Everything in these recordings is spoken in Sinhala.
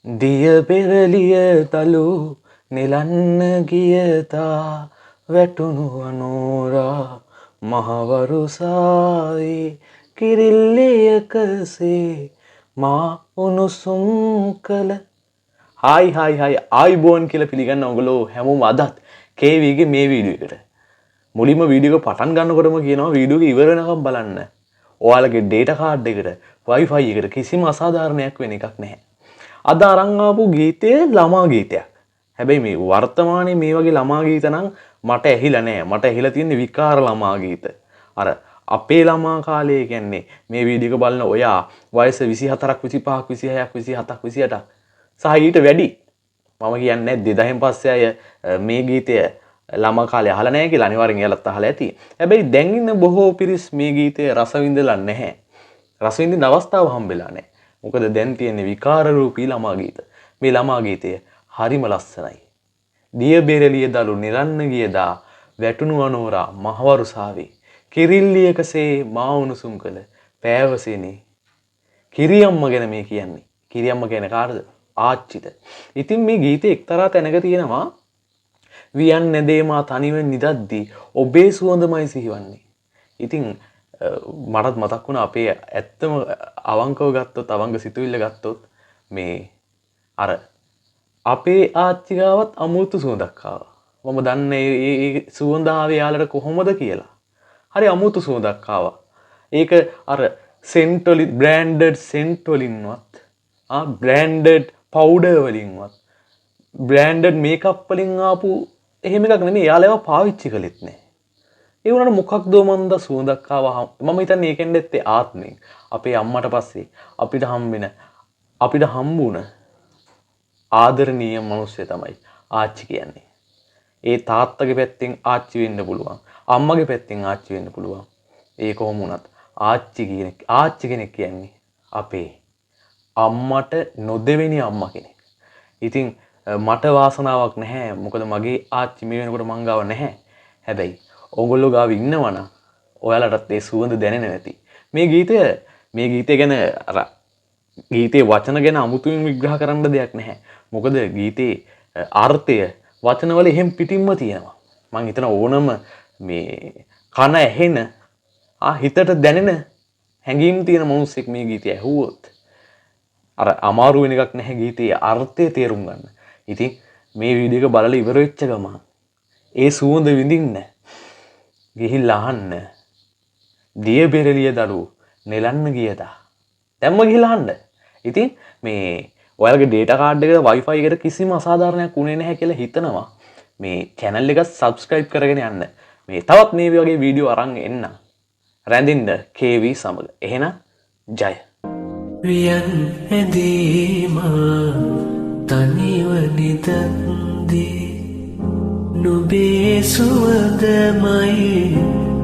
දිය පෙරලිය තලු නෙලන්න ගියතා වැටුණු අනෝරා මහවරුසාවේ කිරිල්ලියකසේ මා උණුසුම් කළ හායි ආයිබෝන් කියලා පිළිගන්න ඔයගොල්ලෝ හැමෝම අදත් KVගේ මේ වීඩියෝ එකට මුලින්ම වීඩියෝ එක පටන් ගන්නකොටම කියනවා වීඩියෝ එක ඉවර වෙනකම් බලන්න. ඔයාලගේ data card එකට Wi-Fi එකට කිසිම අසාධාරණයක් වෙන එකක් නැහැ. අද අරන් ආපු ගීතය ළමා ගීතයක්. හැබැයි මේ වර්තමානයේ මේ වගේ ළමා ගීත නම් මට ඇහිලා නැහැ. මට ඇහිලා තියෙන්නේ විකාර ළමා ගීත. අර අපේ ළමා කාලේ කියන්නේ මේ වීඩියෝ එක බලන ඔයා වයස 24ක් 25ක් 26ක් 27ක් 28ක් සහ ඊට වැඩි. මම කියන්නේ 2000න් පස්සේ අය මේ ගීතය ළමා කාලේ අහලා නැහැ කියලා අනිවාර්යෙන් එයාලත් අහලා ඇති. හැබැයි දැන් ඉන්න බොහෝ පිරිස් මේ ගීතය රස විඳලා නැහැ. රස විඳින අවස්ථාව හම්බෙලා නැහැ. මොකද දැන් තියෙන්නේ විකාර රූපී ළමා ගීත. මේ ළමා ගීතය හරිම ලස්සනයි. දිය බෙරළිය දලු නිරන්න ගියදා වැටුණු අනෝරා මහවරුසාවේ කිරිල්ලියකසේ මා උණුසුම් කළ පෑවසෙනි. කිරියම්ම ගැන මේ කියන්නේ. කිරියම්ම කියන්නේ කාටද? ආච්චිට. ඉතින් මේ ගීතේ එක්තරා තැනක තියෙනවා වියන් නැදේ මා තනිව නිදද්දී ඔබේ සුවඳමයි සිහිවන්නේ. ඉතින් මටත් මතක් වුණා අපේ ඇත්තම අවංකව ගත්තොත් අවංක සිතුවිල්ල ගත්තොත් මේ අර අපේ ආච්චි ගාවත් අමුතු සුවඳක් ආවා. මම දන්නේ මේ සුවඳ ආවේ යාලට කොහොමද කියලා. හරි අමුතු සුවඳක් ආවා. ඒක අර සෙන්ට් වලින් බ්‍රෑන්ඩඩ් සෙන්ට් වලින්වත් බ්‍රෑන්ඩඩ් පවුඩර් වලින්වත් බ්‍රෑන්ඩඩ් මේකප් වලින් ආපු එහෙම එකක් නෙමෙයි. යාළුවා ඒවා පාවිච්චි කළෙත් නෑ. ඒ වුණාට මොකක්ද මන්ද සුවඳක් ආවා. මම හිතන්නේ ඒකෙන් දෙත්තේ ආත්මෙන්. අපේ අම්මට පස්සේ අපිට හම්බුණ ආදරණීය මිනිස්සෙ තමයි ආච්චි කියන්නේ. ඒ තාත්තගේ පැත්තෙන් ආච්චි වෙන්න පුළුවන්. අම්මගේ පැත්තෙන් ආච්චි වෙන්න පුළුවන්. ඒ කොහොම වුණත් ආච්චි කෙනෙක් කියන්නේ අපේ අම්මට නොදෙවෙනි අම්මා කෙනෙක්. ඉතින් මට වාසනාවක් නැහැ. මොකද මගේ ආච්චි මේ වෙනකොට මං ගාව නැහැ. හැබැයි ඕගොල්ලෝ ගාව ඉන්නවනම් ඔයාලටත් ඒ සුවඳ දැනෙන්නේ නැති. මේ ගීතය ගැන අර ගීතේ වචන ගැන අමුතුවෙන් විග්‍රහ කරන්න දෙයක් නැහැ. මොකද ගීතේ අර්ථය වචනවල එහෙම් පිටින්ම තියෙනවා. මං හිතන ඕනම මේ කන ඇහෙන හිතට දැනෙන හැඟීම් තියෙන මොහොතක් මේ ගීතය ඇහුවොත් අර අමාරු වෙන එකක් නැහැ ගීතයේ අර්ථය තේරුම් ගන්න. ඉතින් මේ වීඩියෝ එක බලලා ඉවර වෙච්ච ගමන් ඒ සුවඳ විඳින්න ගිහිල්ලා අහන්න. දිය බෙරළිය දලු නෙලන්න ගියදා. දැම්ම ගිහිල්ලා අහන්න. ඉතින් මේ ඔයාලගේ data card එකේ Wi-Fi එකට කිසිම අසාධාරණයක් වුණේ නැහැ කියලා හිතනවා. මේ channel එක subscribe කරගෙන යන්න. මේ තවත් මේ වගේ වීඩියෝ අරන් එන්න. රැඳින්න KV සමග. එහෙනම් ජය. වියන් හැදීම තනිව නිදද්දී නුඹේ සුවඳමයි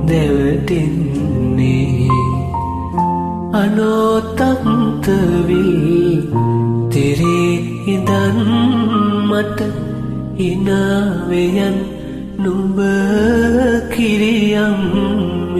දැවටෙන්නේ අනෝතන්ත වී තිරේ ඉඳන් මට හිනාවෙයන් නුඹ කිරියම්මේ